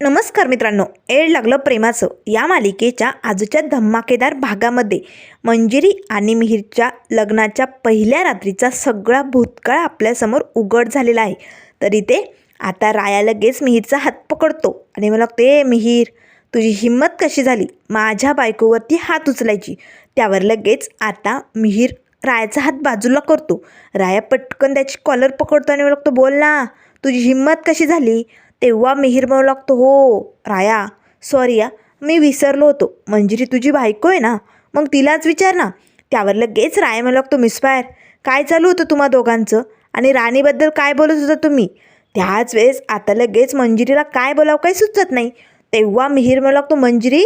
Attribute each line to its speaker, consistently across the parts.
Speaker 1: नमस्कार मित्रांनो, एड लागलं प्रेमाचं या मालिकेच्या आजच्या धमाकेदार भागामध्ये मंजिरी आणि मिहीरच्या लग्नाच्या पहिल्या रात्रीचा सगळा भूतकाळ आपल्यासमोर उघड झालेला आहे. तर इथे आता राया लगेच मिहीरचा हात पकडतो आणि मला ते मिहीर, तुझी हिंमत कशी झाली माझ्या बायकोवरती हात उचलायची. त्यावर लगेच आता मिहीर रायाचा हात बाजूला करतो. राया पटकन त्याची कॉलर पकडतो आणि म्हणतो, बोल ना, तुझी हिंमत कशी झाली. तेव्हा मिहीर म्हणू लागतो, हो राया, सॉरी या, मी विसरलो होतो. मंजिरी तुझी बायको आहे ना, मग तिलाच विचार ना. त्यावर लगेच राया म्हणू लागतो, मिस्फायर, काय चालू होतं तुम्हा दोघांचं आणि राणीबद्दल काय बोलत होता तुम्ही. त्याच वेळेस आता लगेच मंजिरीला काय बोलावं काही सुचत नाही. तेव्हा मिहीर म्हणू लागतो, मंजिरी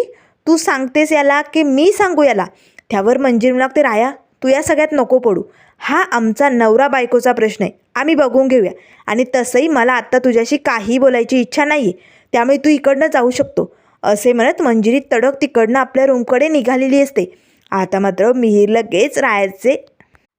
Speaker 1: तू सांगतेस याला की मी सांगू याला. त्यावर मंजिरी म्हणू लागते, राया तू या सगळ्यात नको पडू, हा आमचा नवरा बायकोचा प्रश्न आहे, आम्ही बघून घेऊया. आणि तसंही मला आत्ता तुझ्याशी काही बोलायची इच्छा नाही आहे, त्यामुळे तू इकडनं जाऊ शकतो. असे म्हणत मंजिरी तडक तिकडनं आपल्या रूमकडे निघालेली असते. आता मात्र मिहीर लगेच रायाचे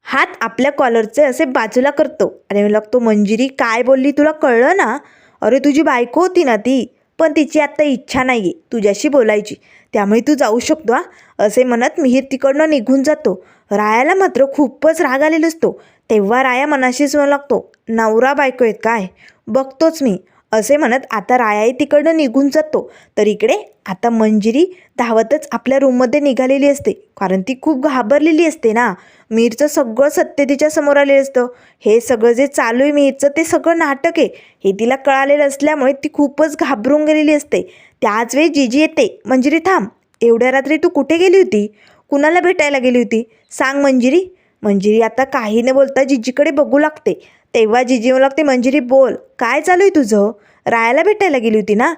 Speaker 1: हात आपल्या कॉलरचे असे बाजूला करतो आणि म्हणू लागतो, मंजिरी काय बोलली तुला कळलं ना. अरे तुझी बायको होती ना ती, पण तिची आत्ता इच्छा नाही आहे तुझ्याशी बोलायची, त्यामुळे तू जाऊ शकतो हा. असे म्हणत मिहीर तिकडनं निघून जातो. रायाला मात्र खूपच राग आलेला असतो. तेव्हा राया मनाशीच म्हणू लागतो, नवरा बायको आहेत काय, बघतोच मी. असे म्हणत आता रायाही तिकडनं निघून जातो. तर इकडे आता मंजिरी धावतच आपल्या रूममध्ये निघालेली असते, कारण ती खूप घाबरलेली असते ना. मिहीरचं सगळं सत्य तिच्या समोर आलेलं असतं. हे सगळं जे चालू आहे मिहीरचं ते सगळं नाटक आहे हे तिला कळालेलं असल्यामुळे ती खूपच घाबरून गेलेली असते. त्याच वेळी जीजी येते. मंजिरी थांब, एवढ्या रात्री तू कुठे गेली होती, कुणाला भेटायला गेली होती, सांग मंजिरी. मंजिरी आता काही न बोलता जीजीकडे बघू लागते. तेव्हा जीजी म्हणू लागते, मंजिरी बोल, काय चालू आहे तुझं, रायाला भेटायला गेली होती ना.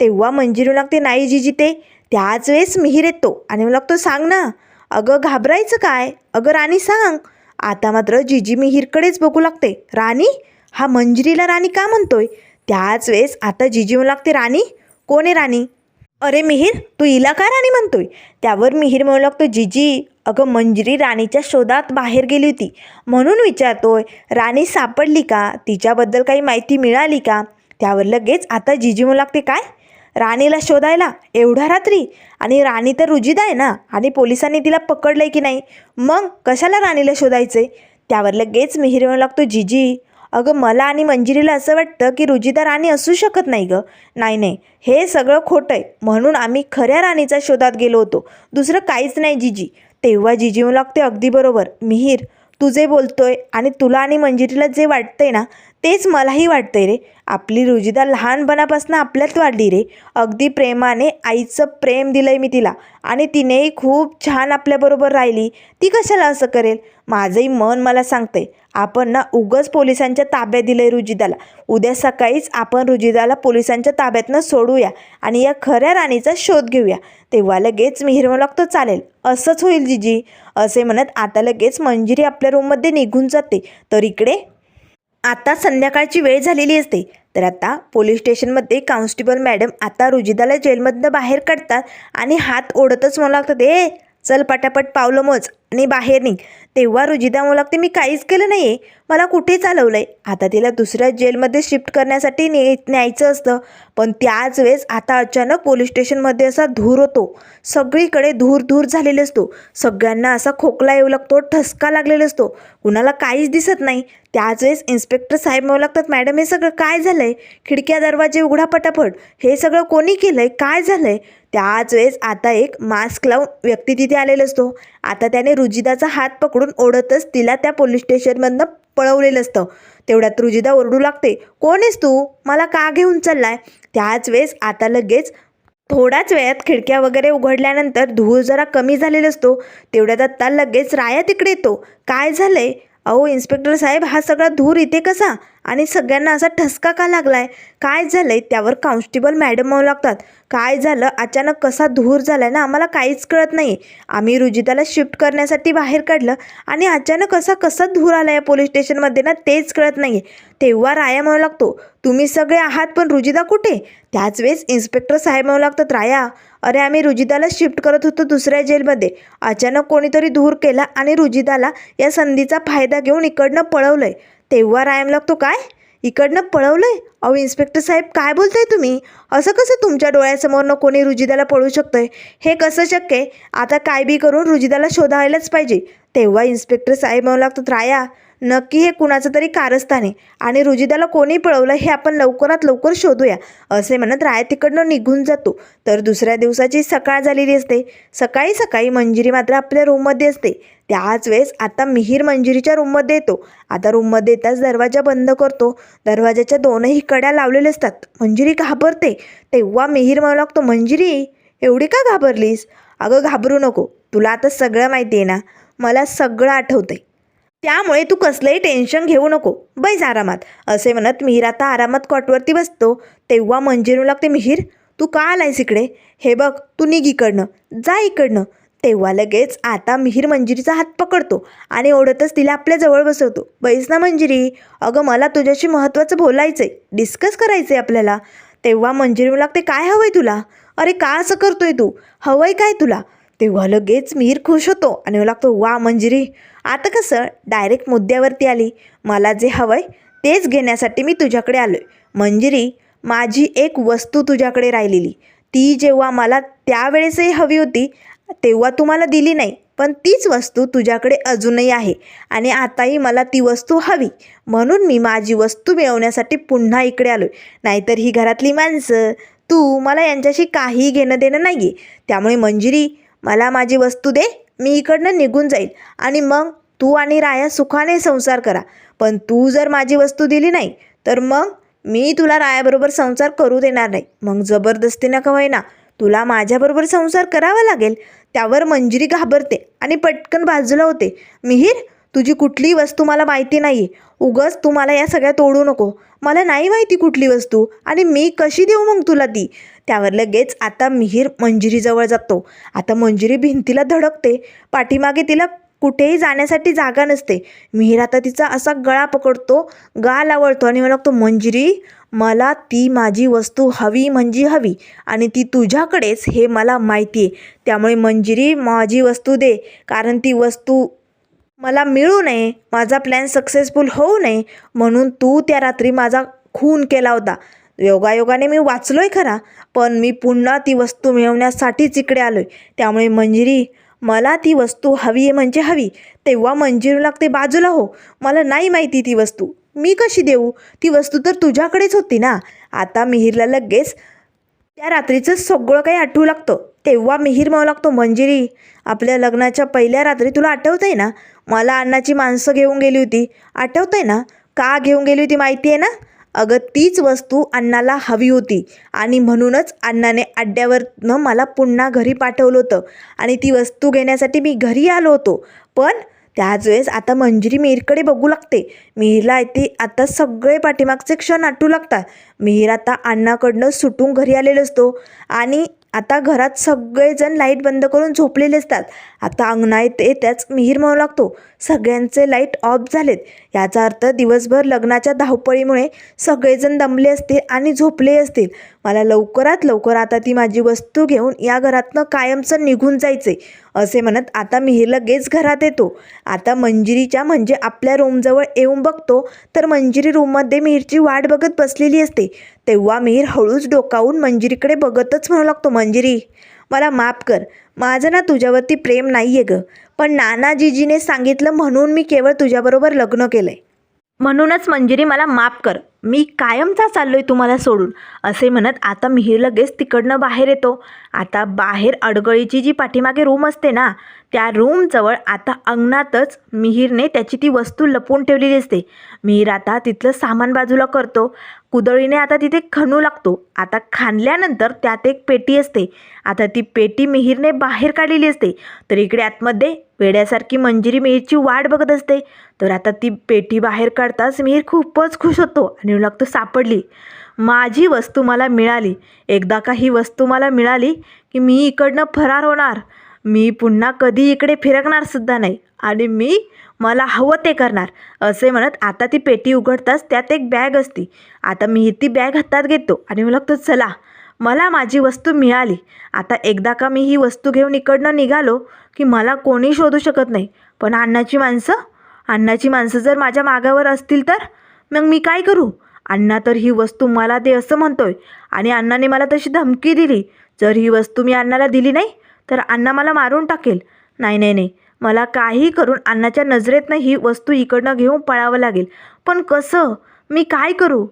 Speaker 1: तेव्हा मंजिरी म्हणू लागते, नाही जीजी ते. त्याच वेळेस मिहीर येतो आणि म्हणू लागतो, सांग ना. अगं घाबरायचं काय, अगं राणी सांग. आता मात्र जीजी मिहीरकडेच बघू लागते. राणी, हा मंजिरीला राणी का म्हणतोय. त्याच वेळेस आता जीजी म्हणू लागते, राणी कोण आहे राणी. अरे मिहीर, तू हिला का राणी म्हणतोय. त्यावर मिहीर म्हणू लागतो, जीजी अगं मंजिरी राणीच्या शोधात बाहेर गेली होती म्हणून विचारतोय, राणी सापडली का, तिच्याबद्दल काही माहिती मिळाली का. त्यावर लगेच आता जीजी म्हणू लागते, काय राणीला शोधायला एवढ्या रात्री, आणि राणी तर रुजिदा आहे ना, आणि पोलिसांनी तिला पकडलंय की नाही, मग कशाला राणीला शोधायचे. त्यावर लगेच मिहीर म्हणू लागतो, जीजी अगं मला आणि मंजिरीला असं वाटतं की रुजिदा राणी असू शकत नाही गं. नाही नाही, हे सगळं खोटं आहे, म्हणून आम्ही खऱ्या राणीच्या शोधात गेलो होतो, दुसरं काहीच नाही जीजी. तेव्हा जीजी म्हणू लागते, अगदी बरोबर मिहीर, तू जे बोलतोय आणि तुला आणि मंजिरीला जे वाटतंय ना तेच मलाही वाटतंय रे. आपली रुजिदा लहानपणापासून आपल्यात वाढली रे, अगदी प्रेमाने आईचं प्रेम दिलंय मी तिला, आणि तिनेही खूप छान आपल्याबरोबर राहिली, ती कशाला असं करेल. माझंही मन मला सांगतंय आपण ना उगाच पोलिसांच्या ताब्यात दिलंय रुजिदाला. उद्या सकाळीच आपण रुजिदाला पोलिसांच्या ताब्यातनं सोडूया आणि या खऱ्या राणीचा शोध घेऊया. तेव्हा लगेच मिहीर म्हणू लागतो, चालेल असंच होईल जीजी. असे म्हणत आता लगेच मंजिरी आपल्या रूममध्ये निघून जाते. तर इकडे आता संध्याकाळची वेळ झालेली असते. तर आता पोलीस स्टेशनमध्ये कॉन्स्टेबल मॅडम आता रुजिदाला जेलमधनं बाहेर काढतात आणि हात ओढतच म्हणू लागतात, ए चल पटापट पावलं मोज आणि बाहेर निघ. तेव्हा रुजिदा म्हणू लागते, मी काहीच केलं नाही आहे, मला कुठे चालवलं आहे. आता तिला दुसऱ्या जेलमध्ये शिफ्ट करण्यासाठी न्यायचं असतं. पण त्याच वेळेस आता अचानक पोलीस स्टेशनमध्ये असा धूर होतो. सगळीकडे धूर धूर झालेला असतो. सगळ्यांना असा खोकला येऊ लागतो, ठसका लागलेला असतो, कुणाला काहीच दिसत नाही. त्याच वेळेस इन्स्पेक्टर साहेब म्हणू लागतात, मॅडम हे सगळं काय झालं आहे, खिडक्या दरवाजे उघडा पटापट, हे सगळं कोणी केलं आहे, काय झालं आहे. त्याच वेळेस आता एक मास्क लावून व्यक्ती तिथे आलेला असतो. आता त्याने रुजिदाचा हात पकडून ओढतच तिला त्या पोलीस स्टेशनमधनं पळवलेलं असतं. तेवढ्यात रुजिदा ओरडू लागते, कोण आहेस तू, मला का घेऊन चाललाय. त्याच वेळेस आता लगेच थोड्याच वेळात खिडक्या वगैरे उघडल्यानंतर धूर जरा कमी झालेला असतो. तेवढ्यात आता लगेच राया तिकडे येतो. काय झालंय, अहो इन्स्पेक्टर साहेब, हा सगळा धूर इथे कसा, आणि सगळ्यांना असा ठसका का लागलाय, काय झालंय. त्यावर कॉन्स्टेबल मॅडम म्हणू लागतात, काय झालं अचानक कसा धूर झालाय ना, आम्हाला काहीच कळत नाही. आम्ही रुजिदाला शिफ्ट करण्यासाठी बाहेर काढलं आणि अचानक असा कसा धूर आला या पोलीस स्टेशनमध्ये ना तेच कळत नाही. तेव्हा राया म्हणू लागतो, तुम्ही सगळे आहात पण रुजिदा कुठे. त्याच वेळेस इन्स्पेक्टर साहेब म्हणू लागतात, राया अरे आम्ही रुजिदाला शिफ्ट करत होतो दुसऱ्या जेलमध्ये, अचानक कोणीतरी धूर केला आणि रुजिदाला या संधीचा फायदा घेऊन इकडनं पळवलंय. तेव्हा राया म्हणू लागतो, काय इकडनं पळवलंय? अहो इन्स्पेक्टर साहेब, काय बोलताय तुम्ही? असं कसं तुमच्या डोळ्यासमोरनं कोणी रुजिदाला पळवू शकतंय? हे कसं शक्य आहे? आता काय बी करून रुजिदाला शोधायलाच पाहिजे. तेव्हा इन्स्पेक्टर साहेब म्हणू लागतात, राया, नक्की हे कुणाचं तरी कारस्थान आहे आणि रुजिदाला कोणी पळवलं हे आपण लवकरात लवकर शोधूया, असे म्हणत राया तिकडनं निघून जातो. तर दुसऱ्या दिवसाची सकाळ झालेली असते. सकाळी सकाळी मंजिरी मात्र आपल्या रूममध्ये असते. त्याच वेळेस आता मिहीर मंजिरीच्या रूममध्ये येतो. आता रूममध्ये येताच दरवाजा बंद करतो. दरवाजाच्या दोनही कड्या लावलेल्या असतात. मंजिरी घाबरते. तेव्हा मिहीर म्हणू लागतो, मंजिरी, एवढी का घाबरलीस? अगं घाबरू नको, तुला आता सगळं माहिती आहे ना, मला सगळं आठवतंय, त्यामुळे तू कसलंही टेन्शन घेऊ नको, बैस आरामात, असे म्हणत मिहीर आता आरामात कॉटवरती बसतो. तेव्हा मंजिरी लागते, मिहीर, तू का आलायस इकडे? हे बघ, तू निघ इकडनं, जा इकडनं. तेव्हा लगेच आता मिहीर मंजिरीचा हात पकडतो आणि ओढतच तिला आपल्या जवळ बसवतो. बैस ना मंजिरी, अगं मला तुझ्याशी महत्त्वाचं बोलायचंय, डिस्कस करायचंय आपल्याला. तेव्हा मंजिरी लागते, काय हवंय तुला? अरे का असं करतोय तू? हवंय काय तुला? तेव्हा लगेच मिहीर खुश होतो आणि लागतो, वा मंजिरी, आता कसं डायरेक्ट मुद्द्यावरती आली. मला जे हवंय तेच घेण्यासाठी मी तुझ्याकडे आलोय. मंजिरी, माझी एक वस्तू तुझ्याकडे राहिलेली, ती जेव्हा मला त्यावेळेसही हवी होती तेव्हा तू मला दिली नाही, पण तीच वस्तू तुझ्याकडे अजूनही आहे आणि आताही मला ती वस्तू हवी, म्हणून मी माझी वस्तू मिळवण्यासाठी पुन्हा इकडे आलोय. नाहीतर ही घरातली माणसं, तू, मला यांच्याशी काही घेणं देणं नाही आहे. त्यामुळे मंजिरी, मला माझी वस्तू दे, मी इकडनं निघून जाईल आणि मग तू आणि राया सुखाने संसार करा. पण तू जर माझी वस्तू दिली नाही तर मग मी तुला रायाबरोबर संसार करू देणार नाही. मग जबरदस्तीनं का होईना तुला माझ्याबरोबर संसार करावा लागेल. त्यावर मंजिरी घाबरते आणि पटकन बाजूला होते. मिहीर, तुझी कुठली वस्तू मला माहिती नाही आहे, उगाच तू मला या सगळ्यात ओढू नको. मला नाही माहिती कुठली वस्तू आणि मी कशी देऊ मग तुला ती? त्यावर लगेच आता मिहीर मंजिरीजवळ जातो. आता मंजिरी भिंतीला धडकते. पाठीमागे तिला कुठेही जाण्यासाठी जागा नसते. मिहीर आता तिचा असा गळा पकडतो, गाल आवळतो आणि म्हणतो, मंजिरी, मला ती माझी वस्तू हवी म्हणजे हवी आणि ती तुझ्याकडेच हे मला माहिती आहे. त्यामुळे मंजिरी, माझी वस्तू दे, कारण ती वस्तू मला मिळू नये, माझा प्लॅन सक्सेसफुल होऊ नये म्हणून तू त्या रात्री माझा खून केला होता. योगायोगाने मी वाचलोय खरा, पण मी पुन्हा ती वस्तू मिळवण्यासाठीच इकडे आलोय. त्यामुळे मंजिरी, मला ती वस्तू हवी आहे म्हणजे हवी. तेव्हा मंजिरी लागते, बाजूला हो, मला नाही माहिती ती वस्तू, मी कशी देऊ? ती वस्तू तर तुझ्याकडेच होती ना. आता मिहीरला लगेच त्या रात्रीचं सगळं काही आठवू लागतं. तेव्हा मिहीर म्हणू लागतो, मंजिरी, आपल्या लग्नाच्या पहिल्या रात्री तुला आठवतंय ना, मला अण्णाची माणसं घेऊन गेली होती, आठवतंय ना? का घेऊन गेली होती माहिती आहे ना? अगं तीच वस्तू अण्णाला हवी होती आणि म्हणूनच अण्णाने अड्ड्यावरनं मला पुन्हा घरी पाठवलं होतं आणि ती वस्तू घेण्यासाठी मी घरी आलो होतो. पण त्याच वेळेस आता मंजिरी मिहीरकडे बघू लागते. मिहीरला इथे आता सगळे पाठीमागचे क्षण आठवू लागतात. मिहीर आता अण्णाकडनं सुटून घरी आलेलो असतो आणि आता घरात सगळेजण लाईट बंद करून झोपलेले असतात. आता अंगणात येत्याच मिहीर म्हणू लागतो, सगळ्यांचे लाईट ऑफ झालेत. याचा अर्थ दिवसभर लग्नाच्या धावपळीमुळे सगळेजण दमले असतील आणि झोपले असतील. मला लवकरात लवकर आता ती माझी वस्तू घेऊन या घरातनं कायमचं निघून जायचे, असे म्हणत आता मिहीर लगेच घरात येतो. आता मंजिरीच्या म्हणजे आपल्या रूमजवळ येऊन बघतो तर मंजिरी रूममध्ये मिहीरची वाट बघत बसलेली असते. तेव्हा मिहीर हळूच डोकावून मंजिरीकडे बघतच म्हणू लागतो, मंजिरी, मला माफ कर, माझं ना तुझ्यावरती प्रेम नाही आहे गं, पण नानाजीजीने सांगितलं म्हणून मी केवळ तुझ्याबरोबर लग्न केलं आहे. म्हणूनच मंजिरी, मला माफ कर, मी कायमचा चाललोय तुम्हाला सोडून, असे म्हणत आता मिहीर लगेच तिकडनं बाहेर येतो. आता बाहेर अडगळीची जी पाठीमागे रूम असते ना, त्या रूमजवळ आता अंगणातच मिहीरने त्याची ती वस्तू लपवून ठेवलेली असते. मिहीर आता तिथलं सामान बाजूला करतो. कुदळीने आता तिथे खणू लागतो. आता खाणल्यानंतर त्यात एक पेटी असते. आता ती पेटी मिहीरने बाहेर काढलेली असते. तर इकडे आतमध्ये वेड्यासारखी मंजिरी मिहीरची वाट बघत असते. तर आता ती पेटी बाहेर काढताच मिहीर खूपच खुश होतो आणि लागतो, सापडली, माझी वस्तू मला मिळाली. एकदा का ही वस्तू मला मिळाली की मी इकडनं फरार होणार, मी पुन्हा कधी इकडे फिरकणार सुद्धा नाही आणि मी मला हवं ते करणार, असे म्हणत आता ती पेटी उघडताच त्यात एक बॅग असते. आता मी ती बॅग हातात घेतो आणि मला लागतो, चला, मला माझी वस्तू मिळाली. आता एकदा का मी ही वस्तू घेऊन इकडनं निघालो की मला कोणी शोधू शकत नाही. पण अण्णाची माणसं जर माझ्या मागावर असतील तर मग मी काय करू? अण्णा तर ही वस्तू मला दे असं म्हणतोय आणि अण्णाने मला तशी धमकी दिली. जर ही वस्तू मी अण्णाला दिली नाही तर अण्णा मला मारून टाकेल. नाही नाही नाही, मला काही करून अण्णाच्या नजरेतनं ही वस्तू इकडनं घेऊन पळावं लागेल. पण कसं? मी काय करू?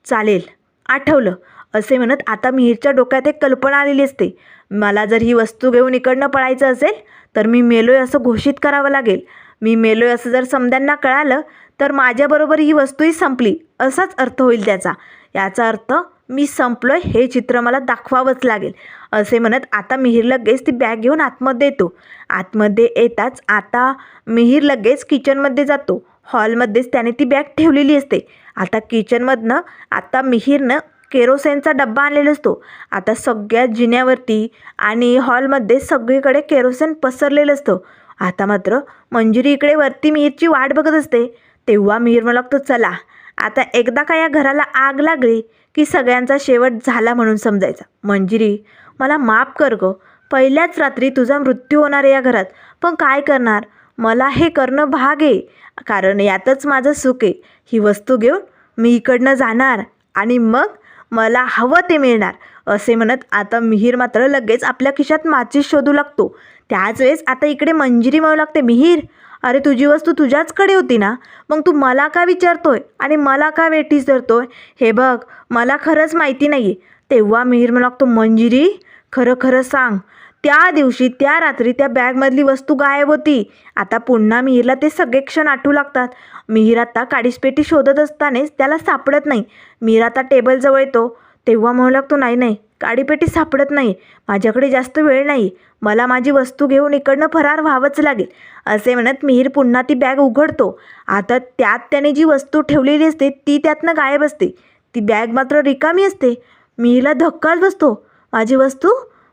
Speaker 1: चालेल, आठवलं असे म्हणत आता मिहीरच्या डोक्यात एक कल्पना आलेली असते. मला जर ही वस्तू घेऊन इकडनं पळायचं असेल तर मी मेलोय असं घोषित करावं लागेल. मी मेलोय असं जर समद्यांना कळालं तर माझ्याबरोबर ही वस्तूही संपली असाच अर्थ होईल त्याचा. याचा अर्थ मी संपलोय हे चित्र मला दाखवावंच लागेल असे म्हणत आता मिहीर लगेच ती बॅग घेऊन आतमध्ये येतो. आतमध्ये येताच आता मिहीर लगेच किचनमध्ये जातो. हॉलमध्येच त्याने ती बॅग ठेवलेली असते. आता किचनमधनं आता मिहीरनं केरोसिनचा डब्बा आणलेला असतो. आता सगळ्या जिन्यावरती आणि हॉलमध्ये सगळीकडे केरोसिन पसरलेलं असतं. आता मात्र मंजिरी इकडे वरती मिहीरची वाट बघत असते. तेव्हा मिहीर मला लागतो, चला आता एकदा का या घराला आग लागली की सगळ्यांचा शेवट झाला म्हणून समजायचा. मंजिरी, मला माफ कर गं, पहिल्याच रात्री तुझा मृत्यू होणार आहे या घरात. पण काय करणार, मला हे करणं भाग आहे, कारण यातच माझं सुख आहे. ही वस्तू घेऊन मी इकडनं जाणार आणि मग मला हवं ते मिळणार असे म्हणत आता मिहीर मात्र लगेच आपल्या खिशात माचीस शोधू लागतो. त्याच वेळेस आता इकडे मंजिरी म्हणू लागते, मिहीर अरे तुझी वस्तू तुझ्याचकडे होती ना, मग तू मला का विचारतोय आणि मला का वेठीस धरतोय? हे बघ, मला खरंच माहिती नाही आहे. तेव्हा मिहीर म्हणू लागतो, मंजिरी खरं खरं सांग, त्या दिवशी त्या रात्री त्या बॅगमधली वस्तू गायब होती. आता पुन्हा मिहीरला ते सगळे क्षण आठवू लागतात. मिहीर आता काडीसपेटी शोधत असतानाच त्याला सापडत नाही. मिहीर आता टेबलजवळ येतो. तेव्हा म्हणू लागतो, नाही नाही, काडीपेटी सापडत नाही, माझ्याकडे जास्त वेळ नाही, मला माझी वस्तू घेऊन इकडनं फरार व्हावंच लागेल असे म्हणत मिहीर पुन्हा ती बॅग उघडतो. आता त्यात त्याने जी वस्तू ठेवलेली असते ती त्यातनं गायब असते. ती बॅग मात्र रिकामी असते. मिहीरला धक्काच बसतो.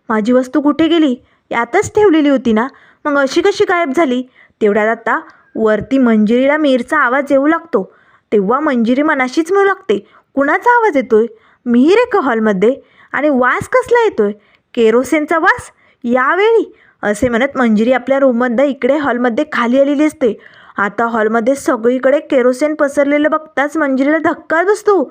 Speaker 1: माझी वस्तू कुठे गेली? यातच ठेवलेली होती ना, मग अशी कशी गायब झाली? तेवढ्यात आता वरती मंजिरीला मिहीरचा आवाज येऊ लागतो. तेव्हा मंजिरी मनाशीच म्हणू लागते, कुणाचा आवाज येतोय? मिहीर आहे का हॉलमध्ये? आणि वास कसला येतोय? केरोसिनचा वास यावेळी असे म्हणत मंजिरी आपल्या रूममध्ये इकडे हॉलमध्ये खाली आलेली असते. आता हॉलमध्ये सगळीकडे केरोसिन पसरलेलं बघताच मंजिरीला धक्का बसतो.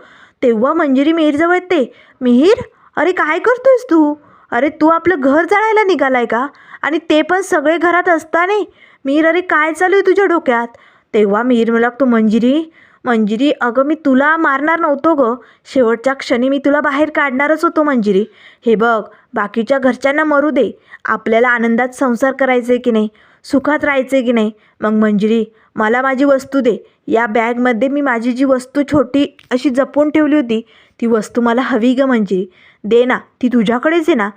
Speaker 1: तेव्हा मंजिरी मिहीरजवळ येते. मिहीर, अरे काय करतोयस तू? अरे तू आपलं घर जाळायला निघालाय का? आणि ते पण सगळे घरात असताना? मिहीर, अरे काय चालू आहे तुझ्या डोक्यात? तेव्हा मिहीर मला लागतो, मंजिरी अगं मी तुला मारणार नव्हतो गं, शेवटच्या क्षणी मी तुला बाहेर काढणारच होतो मंजिरी. हे बघ, बाकीच्या घरच्यांना मरू दे, आपल्याला आनंदात संसार करायचे आहे की नाही, सुखात राहायचे की नाही. मग मंजिरी, मला माझी वस्तू दे. या बॅगमध्ये मी माझी जी वस्तू छोटी अशी जपून ठेवली होती ती वस्तू मला हवी गं मंजिरी, दे ना, ती तुझ्याकडेच आहे ना.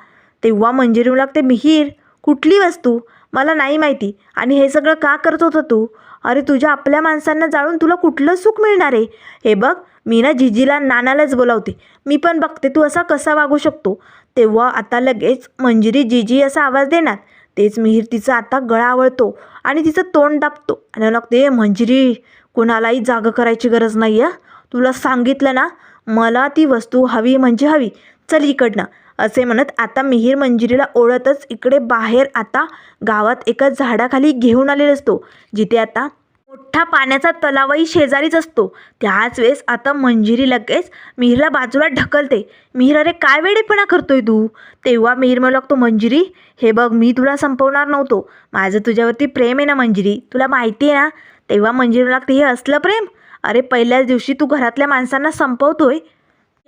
Speaker 1: तेव्हा मंजिरी लागते, मिहीर कुठली वस्तू? मला नाही माहिती. आणि हे सगळं का करत होतं तू? अरे तुझ्या आपल्या माणसांना जाळून तुला कुठलं सुख मिळणार आहे? हे बघ, मी ना जिजीला नानालाच बोलावते, मी पण बघते तू असा कसा वागू शकतो. तेव्हा आता लगेच मंजिरी जिजी असा आवाज देणार. तेच मिहीर तिचा आता गळा आवळतो आणि तिचं तोंड दाबतो आणि लागते, मंजिरी कुणालाही जागं करायची गरज नाही आहे, तुला सांगितलं ना, मला ती वस्तू हवी म्हणजे हवी, चल इकडनं असे म्हणत आता मिहीर मंजिरीला ओढतच इकडे बाहेर आता गावात एका झाडाखाली घेऊन आलेला असतो, जिथे आता मोठा पाण्याचा तलावही शेजारीच असतो. त्याच वेळेस आता मंजिरी लगेच मिहीरला बाजूला ढकलते. मिहीर, अरे काय वेडेपणा करतोय तू? तेव्हा मिहीर म्हणू लागतो, मंजिरी हे बघ, मी तुला संपवणार नव्हतो, माझं तुझ्यावरती प्रेम आहे ना मंजिरी, तुला माहिती आहे ना. तेव्हा मंजिरी लागते, हे असलं प्रेम? अरे पहिल्याच दिवशी तू घरातल्या माणसांना संपवतोय,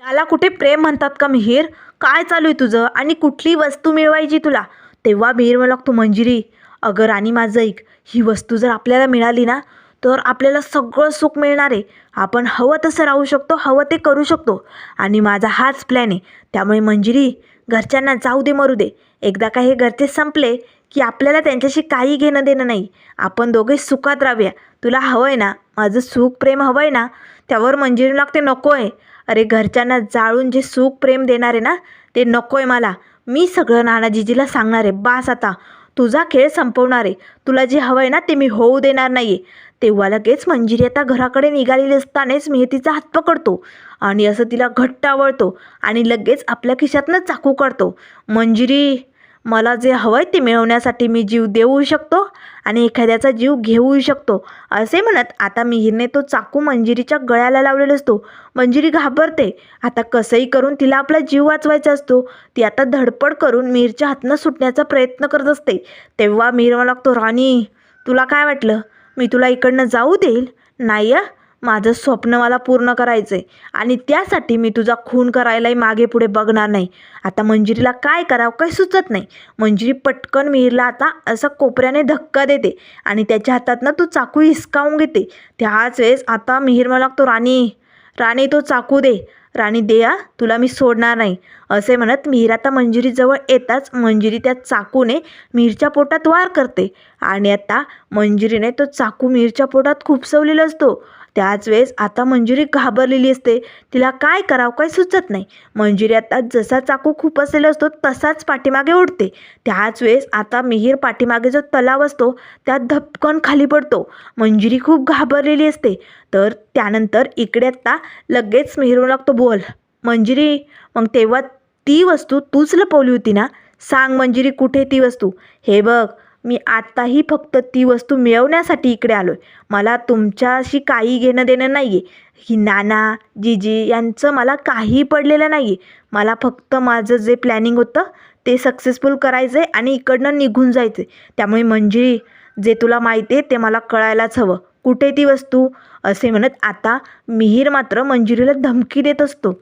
Speaker 1: याला कुठे प्रेम म्हणतात का मिहीर? काय चालू आहे तुझं? आणि कुठली वस्तू मिळवायची तुला? तेव्हा मिहीर मला लागतो, मंजिरी अगं राणी माझं ऐक, ही वस्तू जर आपल्याला मिळाली ना तर आपल्याला सगळं सुख मिळणार आहे, आपण हवं तसं राहू शकतो, हवं ते करू शकतो, आणि माझा हाच प्लॅन आहे. त्यामुळे मंजिरी, घरच्यांना जाऊ दे मरू दे, एकदा का हे घरचे संपले की आपल्याला त्यांच्याशी काही घेणं देणं नाही, आपण दोघे सुखात राहूया. तुला हवं आहे ना माझं सुख प्रेम हवं आहे ना? त्यावर मंजिरी लागते, नको आहे. अरे घरच्यांना जाळून जे सुख प्रेम देणार आहे ना ते नको आहे मला, मी सगळं नाना जिजीला सांगणार आहे, बास आता तुझा खेळ संपवणार आहे, तुला जे हवं आहे ना ते मी होऊ देणार नाही आहे. तेव्हा लगेच मंजिरी आता घराकडे निघालेली असतानाच मी तिचा हात पकडतो आणि असं तिला घट्ट आवळतो आणि लगेच आपल्या खिशातनं चाकू काढतो. मंजिरी मला जे हवंय ते मिळवण्यासाठी मी जीव देऊ शकतो आणि एखाद्याचा जीव घेऊ शकतो, असे म्हणत आता मिहीरने तो चाकू मंजिरीच्या गळ्याला लावलेला असतो. मंजिरी घाबरते. आता कसंही करून तिला आपला जीव वाचवायचा असतो. ती आता धडपड करून मिहीरच्या हातनं सुटण्याचा प्रयत्न करत असते. तेव्हा मिहीर म्हणू लागतो, राणी तुला काय वाटलं मी तुला इकडनं जाऊ देईल? नाही आ, माझं स्वप्न मला पूर्ण करायचं आहे आणि त्यासाठी मी तुझा खून करायलाही मागे पुढे बघणार नाही. आता मंजिरीला काय करावं काही सुचत नाही. मंजिरी पटकन मिहीरला आता असं कोपऱ्याने धक्का देते आणि त्याच्या हातातनं तो चाकू हिसकावून घेते. त्याच वेळेस आता मिहीर म्हणू लागतो, राणी राणी तो चाकू दे, राणी दे आ, तुला मी सोडणार नाही, असे म्हणत मिहीर आता मंजिरीजवळ येताच मंजिरी त्या चाकूने मिहीरच्या पोटात वार करते आणि आता मंजिरीने तो चाकू मिहीरच्या पोटात खुपसवलेला असतो. त्याच वेळेस आता मंजिरी घाबरलेली असते. तिला काय करावं काही सुचत नाही. मंजिरी आता जसा चाकू खुपसलेला असतो तसाच पाठीमागे उडते. त्याच वेळेस आता मिहीर पाठीमागे जो तलाव असतो त्यात धपकन खाली पडतो. मंजिरी खूप घाबरलेली असते. तर त्यानंतर इकडे आता लगेच मिहीर म्हणू लागतो, बोल मंजिरी, मग तेव्हा ती वस्तू तूच लपवली होती ना? सांग मंजिरी, कुठे ती वस्तू? हे बघ, मी आत्ताही फक्त ती वस्तू मिळवण्यासाठी इकडे आलो आहे. मला तुमच्याशी काही घेणं देणं नाही आहे. ही नाना जीजी यांचं मला काही पडलेलं नाही आहे. मला फक्त माझं जे प्लॅनिंग होतं ते सक्सेसफुल करायचं आहे आणि इकडनं निघून जायचं आहे. त्यामुळे मंजिरी, जे तुला माहिती आहे ते मला कळायलाच हवं. कुठे ती वस्तू? असे म्हणत आता मिहीर मात्र मंजिरीला धमकी देत असतो.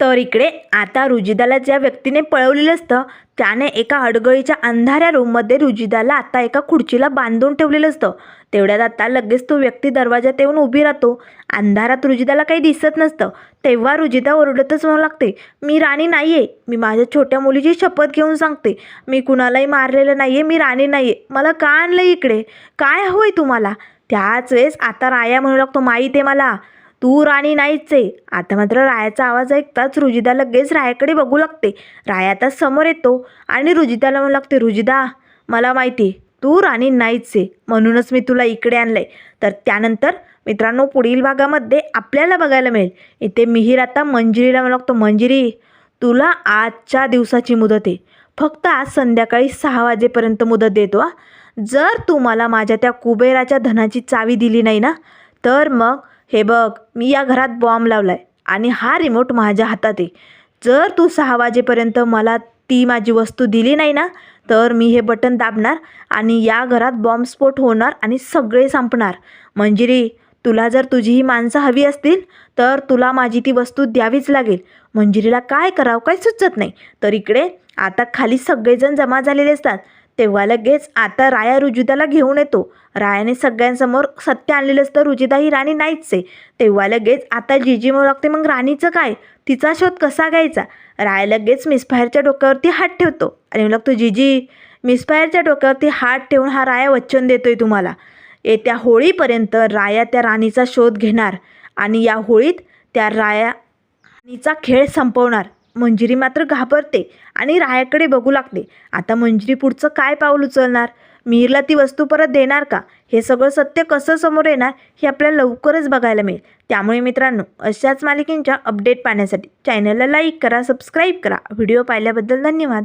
Speaker 1: तर इकडे आता रुजिदाला ज्या व्यक्तीने पळवलेलं असतं त्याने एका अडगळीच्या अंधाऱ्या रूममध्ये रुजिदाला आता एका खुर्चीला बांधून ठेवलेलं असतं. तेवढ्यात आता लगेच तो व्यक्ती दरवाजात येऊन उभी राहतो. अंधारात रुजिदाला काही दिसत नसतं. तेव्हा रुजिदा ओरडतच म्हणू लागते, मी राणी नाही आहे. मी माझ्या छोट्या मुलीची शपथ घेऊन सांगते, मी कुणालाही मारलेलं नाही आहे. मी राणी नाही आहे. मला का आणलं इकडे? काय हवं आहे तुम्हाला? त्याच वेळेस आता राया म्हणू लागतो, माहीत आहे मला, तू राणी नाहीच आहे. आता मात्र रायाचा आवाज ऐकताच रुजिदा लगेच रायाकडे बघू लागते. राया आता समोर येतो आणि रुजिदाला म्हणू लागते, रुजिदा मला माहिती आहे तू राणी नाहीच आहे, म्हणूनच मी तुला इकडे आणलं आहे. तर त्यानंतर मित्रांनो पुढील भागामध्ये आपल्याला बघायला मिळेल इथे मिहीर आता मंजिरीला म्हणू लागतो, मंजिरी तुला आजच्या दिवसाची मुदत आहे. फक्त आज संध्याकाळी 6 वाजेपर्यंत मुदत देतो हा. जर तू मला माझ्या त्या कुबेराच्या धनाची चावी दिली नाही ना, तर मग हे बघ, मी या घरात बॉम्ब लावलाय आणि हा रिमोट माझ्या हातात आहे. जर तू 6 वाजेपर्यंत मला ती माझी वस्तू दिली नाही ना, तर मी हे बटन दाबणार आणि या घरात बॉम्बस्फोट होणार आणि सगळे संपणार. मंजिरी, तुला जर तुझी ही माणसं हवी असतील तर तुला माझी ती वस्तू द्यावीच लागेल. मंजिरीला काय करावं काही सुचत नाही. तर इकडे आता खाली सगळेजण जमा झालेले असतात. तेव्हा लगेच आता राया रुजिदाला घेऊन येतो. रायाने सगळ्यांसमोर सत्य आणलेलं असतं, रुजिदा ही राणी नाहीच आहे. तेव्हा लगेच आता जीजी म्हणू लागते, मग राणीचं काय? तिचा शोध कसा घ्यायचा? राया लगेच मिसफायरच्या डोक्यावरती हात ठेवतो आणि म्हणू लागतो, जीजी मिसफायरच्या डोक्यावरती हात ठेवून हा राया वचन देतोय तुम्हाला, येत्या होळीपर्यंत राया त्या राणीचा शोध घेणार आणि या होळीत त्या राणीचा खेळ संपवणार. मंजिरी मात्र घाबरते आणि रायाकडे बघू लागते. आता मंजिरी पुढचं काय पाऊल उचलणार? मिहीरला ती वस्तू परत देणार का? हे सगळं सत्य कसं समोर येणार हे आपल्याला लवकरच बघायला मिळेल. त्यामुळे मित्रांनो, अशाच मालिकेंच्या अपडेट पाहण्यासाठी चॅनलला लाईक करा, सबस्क्राईब करा. व्हिडिओ पाहिल्याबद्दल धन्यवाद.